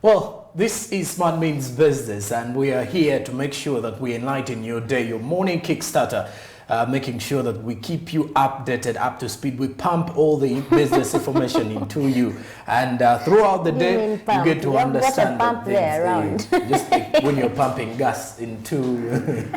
Well, this is Smart Means Business, and we are here to make sure that we enlighten your day, your morning kickstarter, making sure that we keep you updated, up to speed. We pump all the business information into you, and throughout the day, you get to understand pump there around. Just like when you're pumping gas into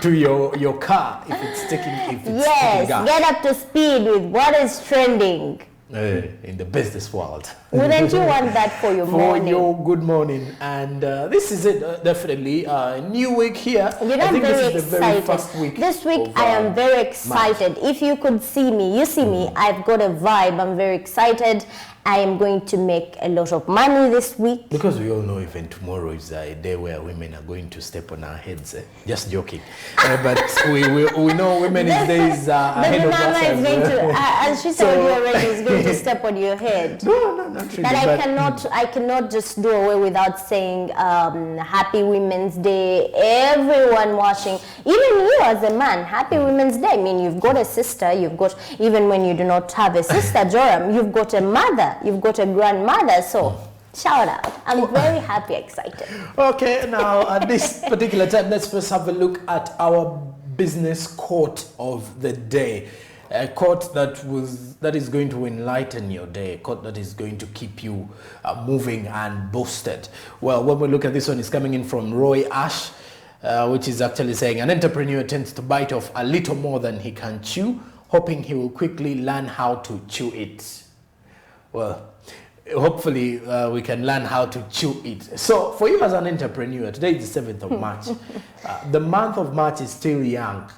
to your car, if it's taking Yes, gas. get up to speed with what is trending. In the business world. Wouldn't you want that for your morning? For your good morning. And this is it, definitely. New week here. You know, I think very this is the excited. very first week. This week I am very excited. If you could see me, you see me, I've got a vibe. I'm very excited. I am going to make a lot of money this week. Because we all know even tomorrow is a day where women are going to step on our heads. Just joking. But we know women these days are ahead of us. Is going to, as she told you already, is going to step on your head. No, not really. But I cannot just do away without saying Happy Women's Day. Everyone watching, even you as a man, Happy Women's Day. I mean, you've got a sister, you've got, even when you do not have a sister, Joram, you've got a mother. You've got a grandmother, so shout out. I'm very happy, excited. Okay, now at this particular time, let's first have a look at our business quote of the day. A quote that is going to enlighten your day, a quote that is going to keep you moving and boosted. Well, when we look at this one, it's coming in from Roy Ash, which is actually saying, an entrepreneur tends to bite off a little more than he can chew, hoping he will quickly learn how to chew it. Well, hopefully we can learn how to chew it. So for you as an entrepreneur, today is the 7th of March. The month of March is still young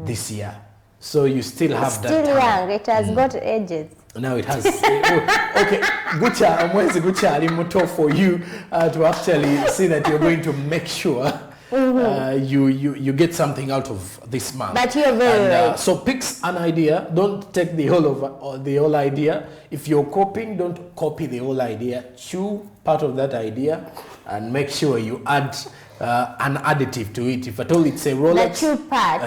this year. So you still have that time. Still young, it has got edges. Now it has. Okay, Gucha, I'm going to Gucha Alimuto for you to actually see that you're going to make sure you get something out of this month. But you're very right. So pick an idea. Don't take the whole idea. If you're copying, don't copy the whole idea. Chew part of that idea and make sure you add an additive to it. If at all it's a Rolex, the chew part.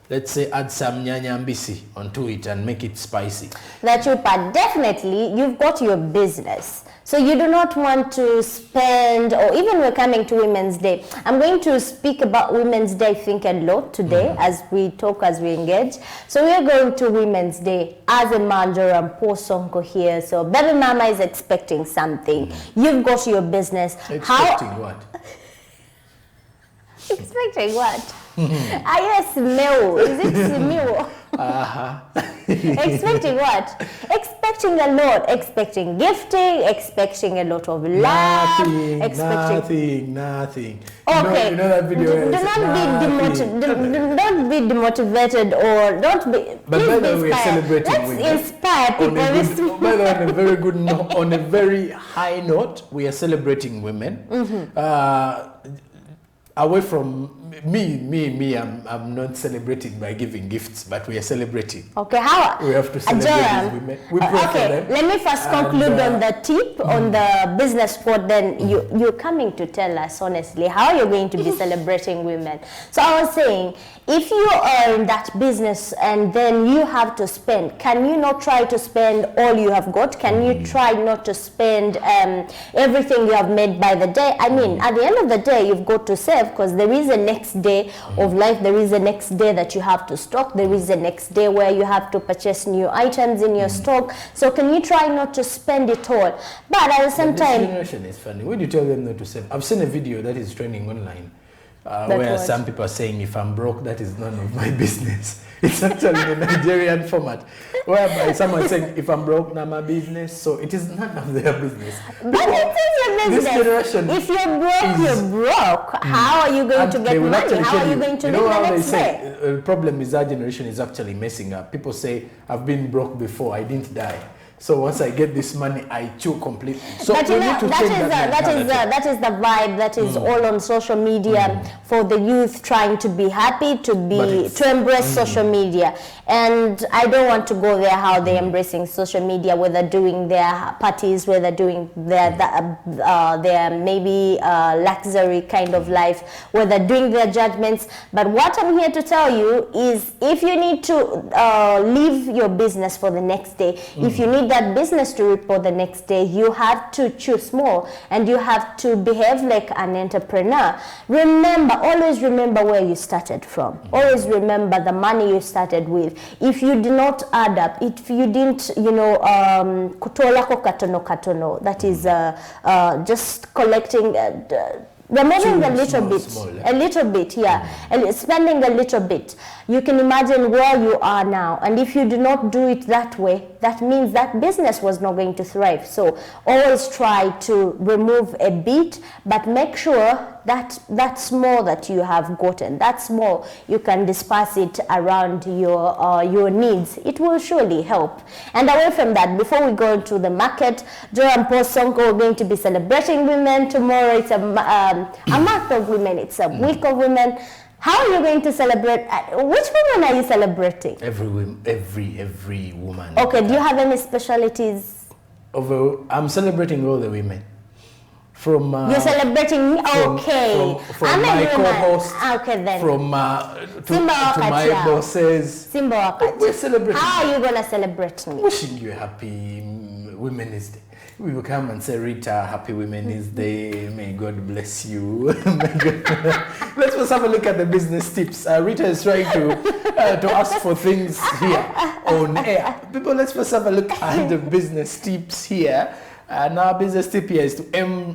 Let's say add some nyanya mbisi onto it and make it spicy. The chew part, definitely, you've got your business. So you do not want to spend, or even we're coming to Women's Day. I'm going to speak about Women's Day, I think, a lot today as we talk, as we engage. So we are going to Women's Day as a manager and poor Sonko here. So baby mama is expecting something. You've got your business. Expecting what? Expecting what? Yes, smell. Is it smell? Expecting what? Expecting a lot. Expecting gifting. Expecting a lot of love. Nothing. Okay. You know that video. Do not be demotivated, or don't be. But by the way, we are celebrating Let's women. Inspire people. By the way, on a very good note, on a very high note, we are celebrating women. Away from me, I'm not celebrating by giving gifts, but we are celebrating. Okay, how? We have to celebrate these women. We pray for them. Let me first conclude on the tip, on the business quote, then you're coming to tell us, honestly, how you're going to be celebrating women. So I was saying, if you are in that business and then you have to spend, can you not try to spend all you have got? Can you try not to spend everything you have made by the day? I mean, at the end of the day, you've got to save, because there is a next day of life. There is a next day that you have to stock. There is a next day where you have to purchase new items in your stock. So can you try not to spend it all? But at the same time... This generation is funny. When you tell them not to save... I've seen a video that is trending online where some people are saying, if I'm broke, that is none of my business. It's actually in a Nigerian format, whereby someone saying, if I'm broke, not my business. So it is none of their business. But it is your business. This generation, if you're broke, you're broke. How are you going to get money? How are you going to live the next day? The problem is our generation is actually messing up. People say, I've been broke before, I didn't die. So once I get this money, I chew completely. So but you know, that is the vibe that is all on social media for the youth trying to be happy, to embrace social media. And I don't want to go there how they're embracing social media, whether doing their parties, whether doing their maybe luxury kind of life, whether doing their judgments. But what I'm here to tell you is, if you need to leave your business for the next day, if you need need that business to report the next day, you have to choose more and you have to behave like an entrepreneur. Remember, always remember where you started from. Always remember the money you started with. If you did not add up, if you didn't, kutolako katono, that is just collecting, removing a little bit, and spending a little bit. You can imagine where you are now, and if you do not do it that way, that means that business was not going to thrive. So always try to remove a bit, but make sure that that small that you have gotten, that small, you can disperse it around your needs. It will surely help. And away from that, before we go into the market, Joram Posonko, we're going to be celebrating women tomorrow. It's a month of women. It's a week of women. How are you going to celebrate? Which women are you celebrating? Every woman. Okay, do you have any specialties? I'm celebrating all the women. You're celebrating, okay. From my co-host, okay, then. From to my bosses. We're celebrating. How are you going to celebrate me? Wishing you a happy Women's Day. We will come and say, Rita, happy Women's Day. May God bless you. Let's first have a look at the business tips. Rita is trying to ask for things here on air. People, let's first have a look at the business tips here. And our business tip here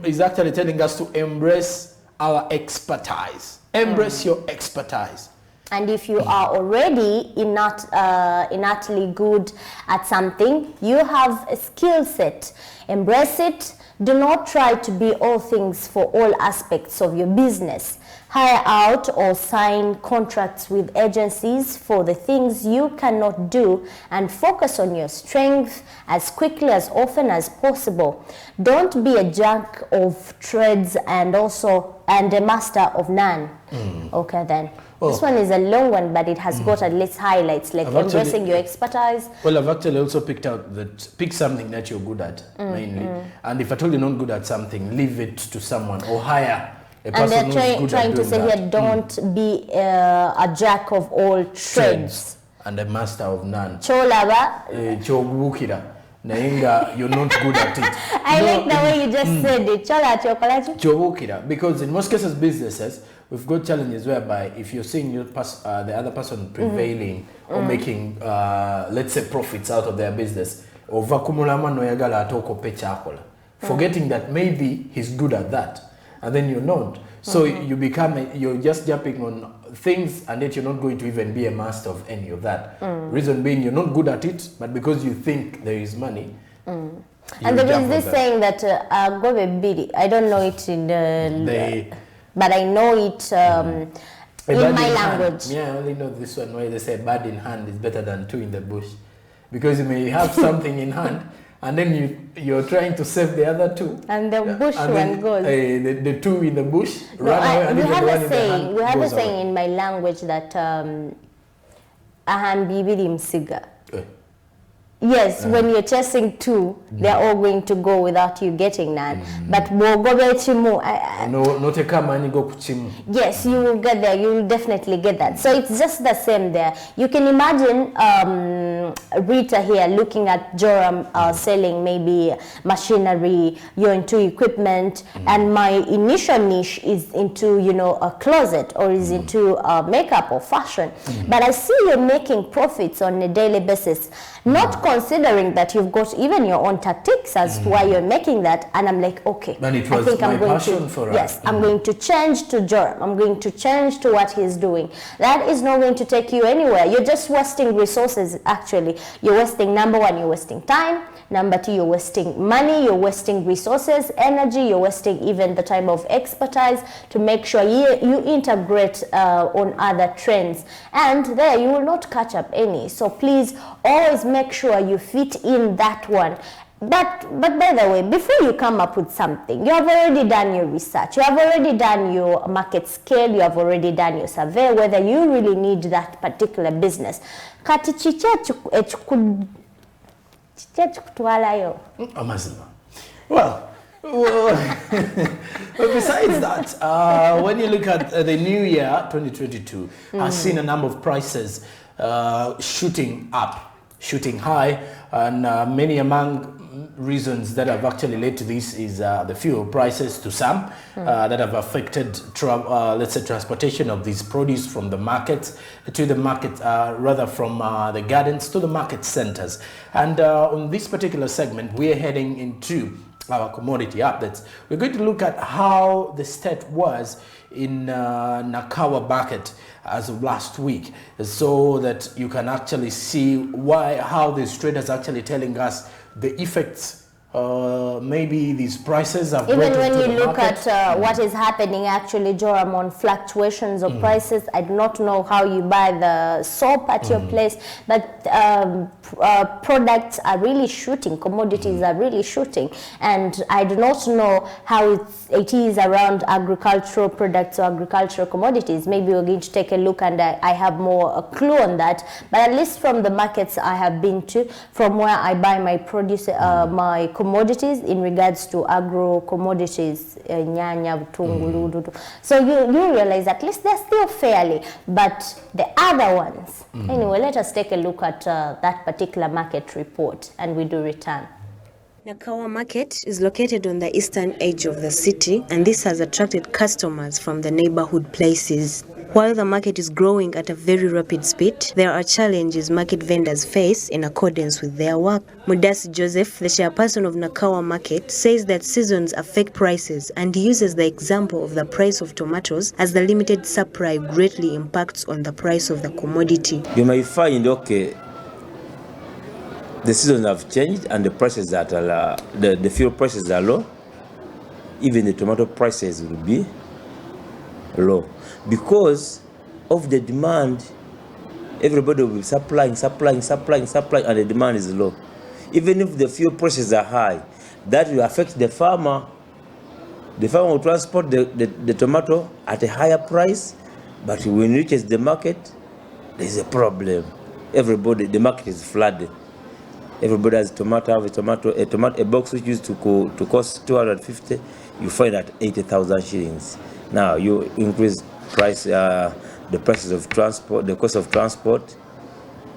is actually telling us to embrace our expertise. Embrace your expertise. And if you are already innately good at something, you have a skill set. Embrace it. Do not try to be all things for all aspects of your business. Hire out or sign contracts with agencies for the things you cannot do and focus on your strength as quickly as often as possible. Don't be a jack of trades and a master of none. Okay then. This one is a long one, but it has got at least highlights like embracing your expertise. Well, I've actually also pick something that you're good at mainly. And if at all you're not good at something, leave it to someone or hire a person who's good at doing that. And they're trying to say here, don't be a jack of all trades. And a master of none. Cholaba. You're not good at it. I like the way you just said it. Chola. Because in most cases, businesses, we've got challenges whereby if you're seeing the other person prevailing or making, let's say, profits out of their business, forgetting that maybe he's good at that, and then you're not. So you're just jumping on things, and yet you're not going to even be a master of any of that. Reason being, you're not good at it, but because you think there is money. And there is this saying that gobe bidi. I don't know it but I know it in my language. Yeah, I only know this one where they say bird in hand is better than two in the bush, because you may have something in hand, and then you're trying to save the other two. And the bush one goes. The two in the bush run away, and we the have one a in saying, the hand we have a goes saying away. in my language that aham bibiri msiga. Yes, when you're chasing two, they're all going to go without you getting none. But yes, you will get there. You will definitely get that. So it's just the same there. You can imagine Rita here looking at Joram selling maybe machinery. You're into equipment, and my initial niche is into a closet or is into makeup or fashion. But I see you're making profits on a daily basis. Not considering that you've got even your own tactics as to why you're making that, and I'm like, okay, and it was I'm going to change to Joram. I'm going to change to what he's doing. That is not going to take you anywhere. You're just wasting resources. Actually, you're wasting, number one, you're wasting time. Number two, you're wasting money. You're wasting resources, energy. You're wasting even the time of expertise to make sure you integrate on other trends, and there you will not catch up any. So please always make sure you fit in that one. But by the way, before you come up with something, you have already done your research, you have already done your market scale, you have already done your survey, whether you really need that particular business. Kati Well, but besides that, when you look at the new year, 2022, has seen a number of prices shooting up. shooting high, and many among reasons that have actually led to this is the fuel prices to some that have affected let's say transportation of these produce from the markets to the market, rather from the gardens to the market centers. And on this particular segment, we're heading into our commodity updates. We're going to look at how the state was in NAKAWA market as of last week, so that you can actually see how this trade is actually telling us the effects maybe these prices have even brought when into you the look market. at what is happening actually, Joram, on fluctuations of prices. I do not know how you buy the soap at your place, but products are really shooting, commodities are really shooting, and I do not know how it is around agricultural products or agricultural commodities. Maybe we're going to take a look, and I have more a clue on that, but at least from the markets I have been to, from where I buy my produce, my commodities in regards to agro commodities, nyanya, butungulu. So you realize at least they're still fairly, but the other ones. Anyway, let us take a look at that particular market report, and we do return. NAKAWA Market is located on the eastern edge of the city, and this has attracted customers from the neighborhood places. While the market is growing at a very rapid speed, there are challenges market vendors face in accordance with their work. Mudasi Joseph, the chairperson of NAKAWA Market, says that seasons affect prices, and he uses the example of the price of tomatoes as the limited supply greatly impacts on the price of the commodity. You may find, okay, the seasons have changed and the prices that are the fuel prices are low. Even the tomato prices will be low because of the demand. Everybody will be supplying, and the demand is low. Even if the fuel prices are high, that will affect the farmer. The farmer will transport the tomato at a higher price, but when it reaches the market, there is a problem. The market is flooded. Everybody has a box which used to cost 250, you find at 80,000 shillings. Now you increase price, the prices of transport, the cost of transport,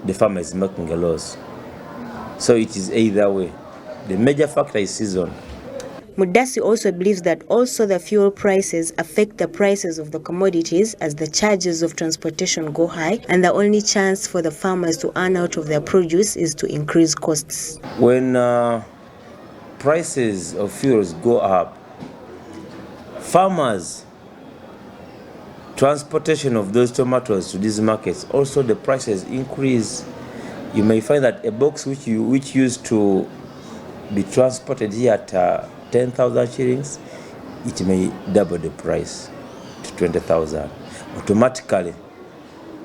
the farmer is making a loss. So it is either way. The major factor is season. Mudasi also believes that also the fuel prices affect the prices of the commodities as the charges of transportation go high, and the only chance for the farmers to earn out of their produce is to increase costs. When prices of fuels go up, farmers, transportation of those tomatoes to these markets, also the prices increase. You may find that a box which used to be transported here at 10,000 shillings, it may double the price to 20,000. Automatically,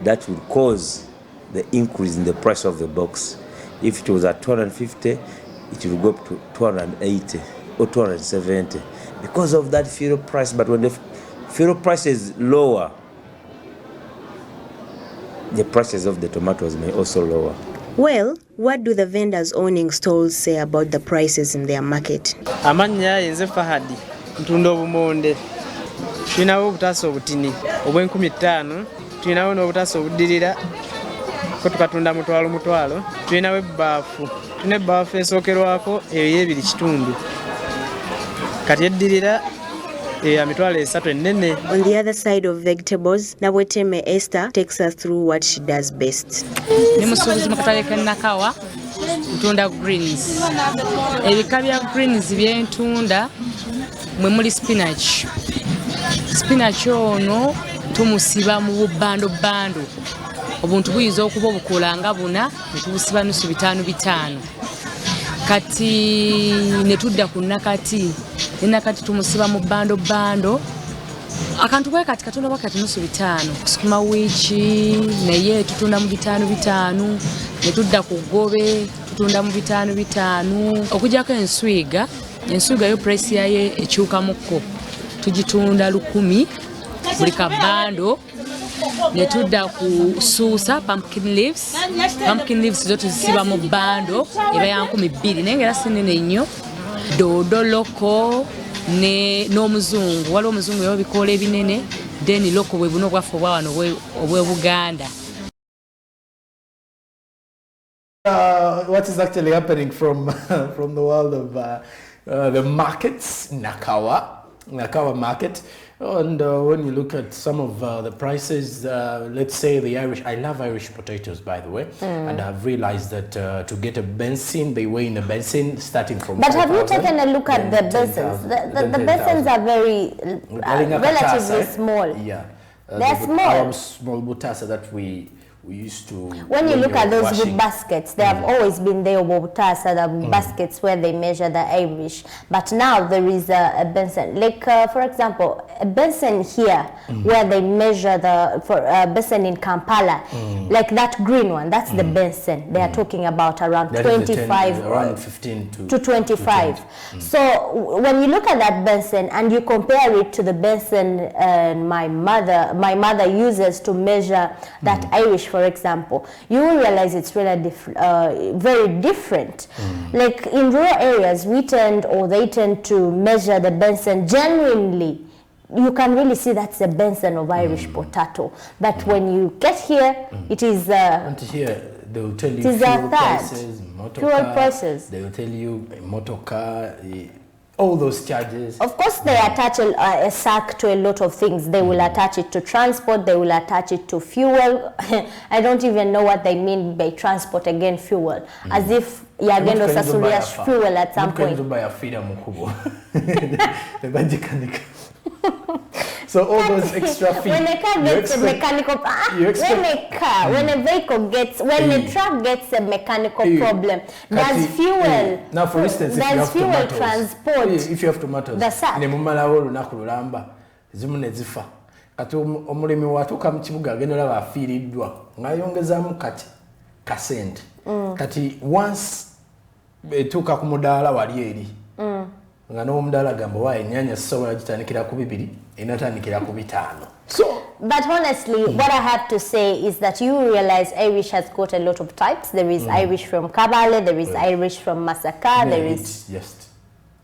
that will cause the increase in the price of the box. If it was at 250, it will go up to 280 or 270 because of that fuel price. But when the fuel price is lower, the prices of the tomatoes may also lower. Well, what do the vendors owning stalls say about the prices in their market? Amanya yenze Fahadi ntunda obumonde tulinawo obutaasa obutini obw'50, tulinawo n'obutaasa obuddirira ko tukatunda mutwalo, tulinawo ebbaafu, tulina ebbaafu esookerwako eyo y'ebiri kitundu, kati eddirira emitwalo 3 ennene. On the other side of vegetables, Nabweteme Esther takes us through what she does best. Ni musuubuzi mu katale ka NAKAWA ntunda greens. Ebika bya greens byentunda mwe muli spinach. Spinach ono tumusiba mu bubando. Obuntu buyinza okuba obukula nga buna ne tubusiba nusu 5. Kati ne tudda ku nakati. Nakati tumusiba mu bando. Akantu bwe kati katunda wakati nusu 5. Sukuma wiki naye tutunda mu 5. Ne tudda ku gobe tutunda mu 5. Okujjako enswiga yo price yayo ekyukamukko. Tugitunda 10 buli kabando. Ne tudda ku suusa pumpkin leaves zo tuzisiba mu bando eba ya 200 naye era sinene nnyo. Dodo loko n'omuzungu, waliwo omuzungu y'ebikoola ebinene, then loko bwe buno bwaffe obwa wano obw'Obuganda. what is actually happening from from the world of the markets, NAKAWA market. And when you look at some of the prices, let's say the Irish, I love Irish potatoes, by the way, and I've realized that to get a Benson, they weigh in a Benson starting from But have you taken a look at the Bensons? The Bensons are very relatively small. Yeah. They're small. Our small butasa that we used to. When you look at those washing. with baskets, they have always been there with baskets where they measure the Irish. But now there is a Benson. Like, for example, a Benson here where they measure the Benson in Kampala, like that green one, that's the Benson. They are talking about around That 25, around 15 to 25. So when you look at that Benson and you compare it to the Benson my mother uses to measure that Irish, for example, you will realize it's really very different. Like in rural areas, they tend to measure the Benson genuinely. You can really see that's a Benson of Irish potato. But when you get here, it is. And here they will tell you fuel prices, They will tell you a motor car, all those charges. Of course, they attach a sack to a lot of things. They will attach it to transport. They will attach it to fuel. I don't even know what they mean by transport again, fuel. As if you're going to sasuria fuel at some point. So all those extra fees. When a car gets a mechanical, when a truck gets a mechanical problem, does fuel? Now, for instance, does fuel transport? If you have tomatoes, the sack. Kati omulimi watuuka mu kibuga agenda olaba afiiriddwa ng'ayongezaamu kasente. Kati once etuuka ku mudaala wali eri nga n'omudaala gamba wa ennyaanya sisobola gitandikira ku 2 enatandikira ku 5. But honestly, what I have to say is that you realize Irish has got a lot of types. There is Irish from Kabale, there is Irish from Masaka, there is... It's just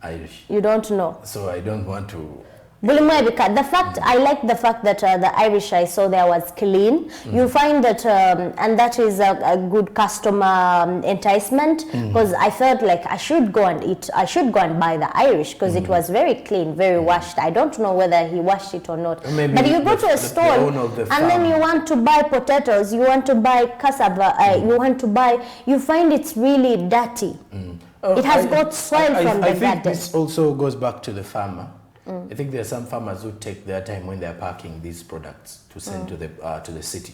Irish. You don't know. So I don't want to... I like the fact that the Irish I saw there was clean. You find that, and that is a good customer enticement, because I felt like I should go and buy the Irish, because it was very clean, very washed. I don't know whether he washed it or not. But you go to a store and then you want to buy potatoes, you want to buy cassava, you find it's really dirty. It has got soil from the garden. I think this also goes back to the farmer. I think there are some farmers who take their time when they are packing these products to send to the city,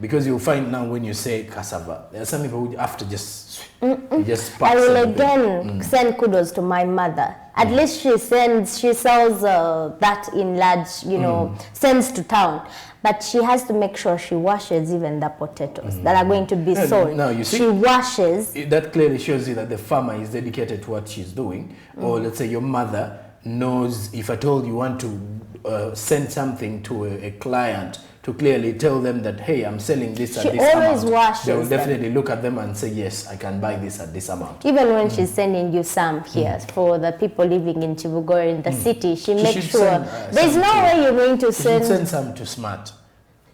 because you'll find now when you say cassava, there are some people who have to just pack. I will again send kudos to my mother. At least she sells that in large, sends to town. But she has to make sure she washes even the potatoes that are going to be sold. Now, you see, she washes. That clearly shows you that the farmer is dedicated to what she's doing. Or let's say your mother knows, if at all you want to send something to a client, to clearly tell them that, hey, I'm selling this at this amount. Washes they will definitely look at them and say, yes, I can buy this at this amount. Even when she's sending you some here for the people living in Chibugor in the city, she makes sure there's no way you're going to send. Send some to Smart.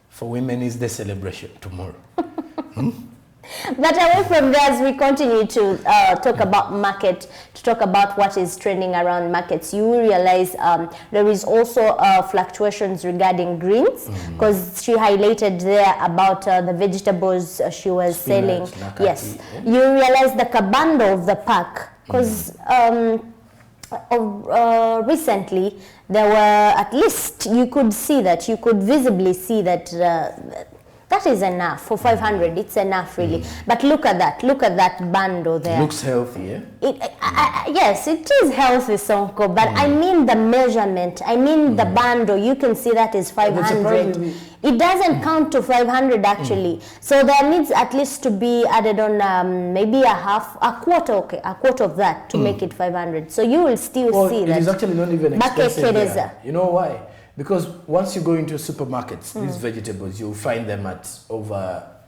For women is the celebration tomorrow. But away from there, as we continue to talk about market, to talk about what is trending around markets, you will realize there is also fluctuations regarding greens, because she highlighted there about the vegetables she was selling. Nakati, yes, you realize the kabando of the pack, because recently there were, at least you could visibly see that that is enough for 500. It's enough, really. But look at that bando there. It looks healthy, yeah? Yes, it is healthy, Sonko. But I mean the measurement. I mean the bando. You can see that is 500. It doesn't count to 500 actually. So there needs at least to be added on maybe a quarter of that to make it 500. So you will still see that. It is actually not even expensive there. You know why? Because once you go into supermarkets, these vegetables, you'll find them at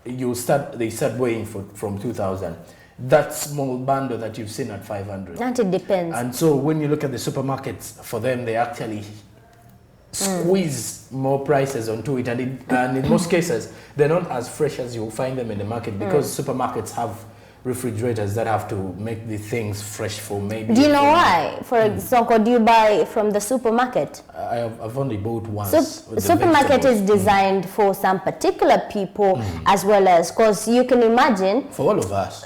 they start weighing from 2,000. That small bundle that you've seen at 500. And it depends. And so when you look at the supermarkets, for them, they actually squeeze more prices onto it. And in most cases, they're not as fresh as you'll find them in the market, because supermarkets have refrigerators that have to make the things fresh for maybe. Do you know why? For example, do you buy from the supermarket? I've only bought once. Supermarket is designed for some particular people as well as, because you can imagine. For all of us.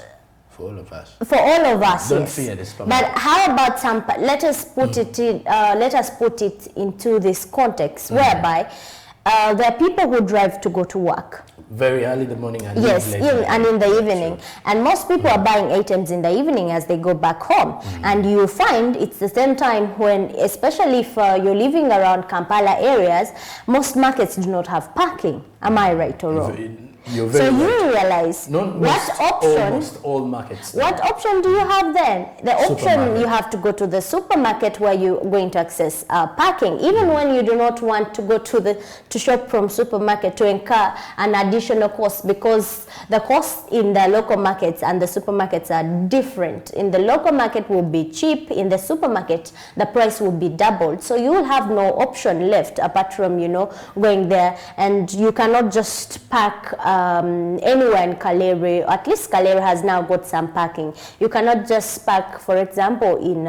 For all of us. For all of us, Don't yes. fear the supermarket. But how about some? Let us put it in. Let us put it into this context whereby there are people who drive to go to work. Very early in the morning and yes, and in the evening. And most people are buying items in the evening as they go back home. And you find it's the same time when, especially if you're living around Kampala areas, most markets do not have parking. Am I right or wrong? You're very so right. you realize almost all markets. What option do you have then? The option you have to go to the supermarket where you're going to access parking. Even when you do not want to go to shop from supermarket to incur an additional cost, because the costs in the local markets and the supermarkets are different. In the local market will be cheap. In the supermarket, the price will be doubled. So you will have no option left apart from, going there, and you cannot just park anywhere in Kalere. At least Kalere has now got some parking. You cannot just park, for example, in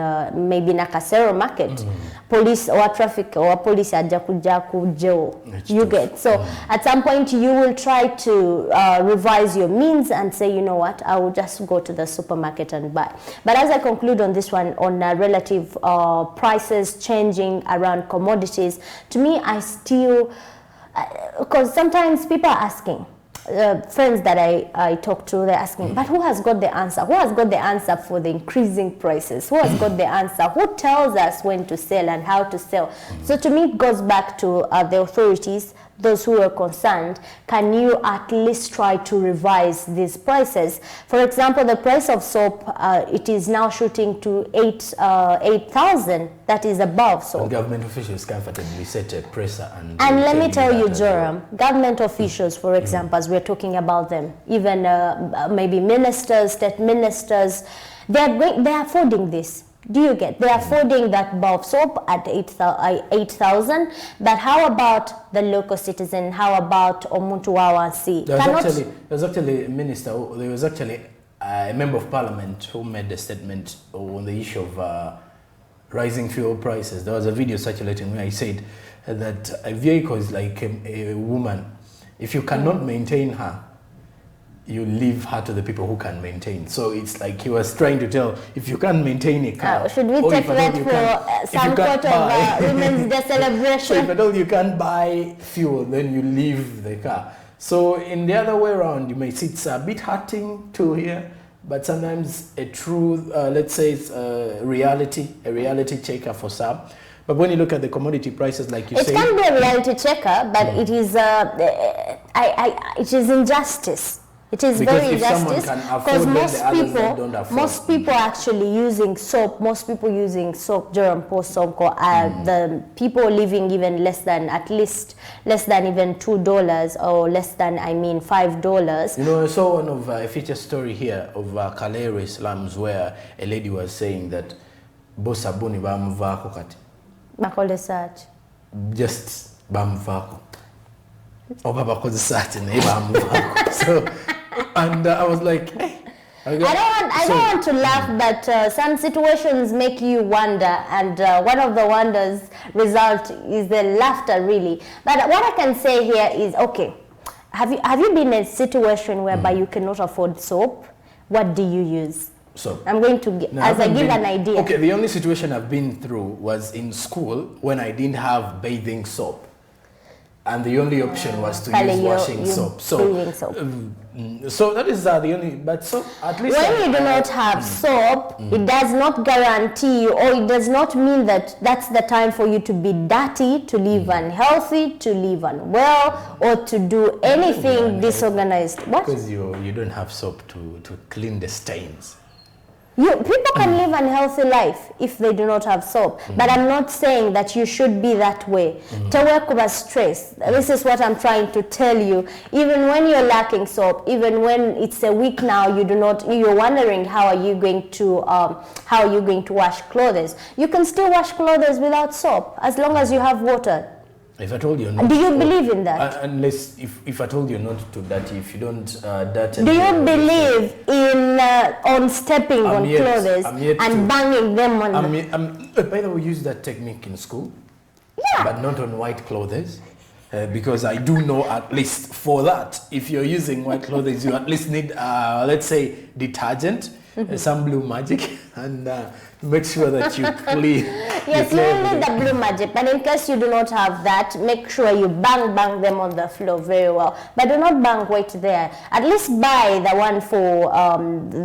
maybe Nakasero market. Police or traffic or police ajakujaku. You get. So at some point you will try to revise your means and say, you know what, I will just go to the supermarket and buy. But as I conclude on this one, on relative prices changing around commodities, to me, I still, because sometimes people are asking, friends that I talk to, they're asking, but who has got the answer? Who has got the answer for the increasing prices? Who has got the answer? Who tells us when to sell and how to sell? So to me, it goes back to the authorities, those who are concerned. Can you at least try to revise these prices? For example, the price of soap, it is now shooting to 8,000. That is above soap. And government officials comfortably set a presser and let me tell you, Joram, government officials, for example, as we're talking about them, even maybe ministers, state ministers, they're affording this. Do you get? They're affording that bar of soap at 8,000. But how about the local citizen? How about Omuntu Wawansi? There was actually a minister, there was actually a member of parliament who made a statement on the issue of rising fuel prices. There was a video circulating where he said that a vehicle is like a woman. If you cannot maintain her, you leave her to the people who can maintain. So it's like he was trying to tell, if you can't maintain a car, should we take that for some sort of Women's Day celebration? So if at all you can't buy fuel, then you leave the car. So in the other way around, you may see it's a bit hurting to hear, but sometimes a true, let's say it's a reality checker for some. But when you look at the commodity prices, like you say, it can be a reality checker, but it is it is injustice. It is because very injustice because most people are actually using soap. Most people using soap, Jerome Post Sonko, are the people living even at least less than even $2 or less than, $5. You know, I saw one of a feature story here of Kalere slums where a lady was saying that Bosabuni bamuvako kati. Bakole search. Just bamuvako. Oba bakoze search ne bamuvako. So. And I was like, hey. I don't want to laugh, but some situations make you wonder, and one of the wonders result is the laughter, really. But what I can say here is, okay, have you been in a situation whereby you cannot afford soap? What do you use? Soap. I'm going to give an idea. Okay, the only situation I've been through was in school when I didn't have bathing soap. And the only option was to use washing soap. So that is the only, but so at least when you do not have soap, it does not guarantee you, or it does not mean that that's the time for you to be dirty, to live unhealthy, to live unwell, or to do anything disorganized. What? Because you don't have soap to clean the stains. People can live an healthy life if they do not have soap, but I'm not saying that you should be that way. Tewekuba stress. This is what I'm trying to tell you. Even when you're lacking soap, even when it's a week now, you're wondering how are you going to wash clothes. You can still wash clothes without soap as long as you have water. If I told you not Do you to- believe in that? Unless if I told you not to dirty, if you don't dirty. Do you believe in on stepping on clothes I'm yet and to. banging them on By the way, we use that technique in school, Yeah. but not on white clothes. Because I do know at least for that, if you're using white clothes, you at least need, let's say, detergent, some blue magic, and make sure that you clean. Yes, you will need the blue magic, but in case you do not have that, make sure you bang them on the floor very well. But do not bang weight there. At least buy the one for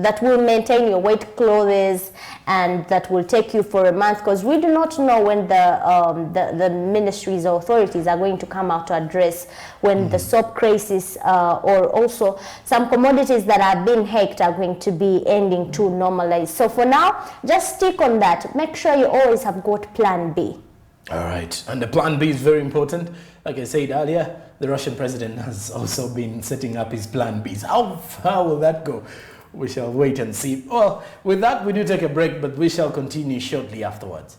that will maintain your weight clothes and that will take you for a month, because we do not know when the ministries or authorities are going to come out to address when the soap crisis or also some commodities that are being hacked are going to be ending to normalize. So for now, just stick on that. Make sure you always have got plan B. All right, and the plan B is very important. Like I said earlier, the Russian president has also been setting up his plan Bs. How far will that go? We shall wait and see. Well, with that, we do take a break, but we shall continue shortly afterwards.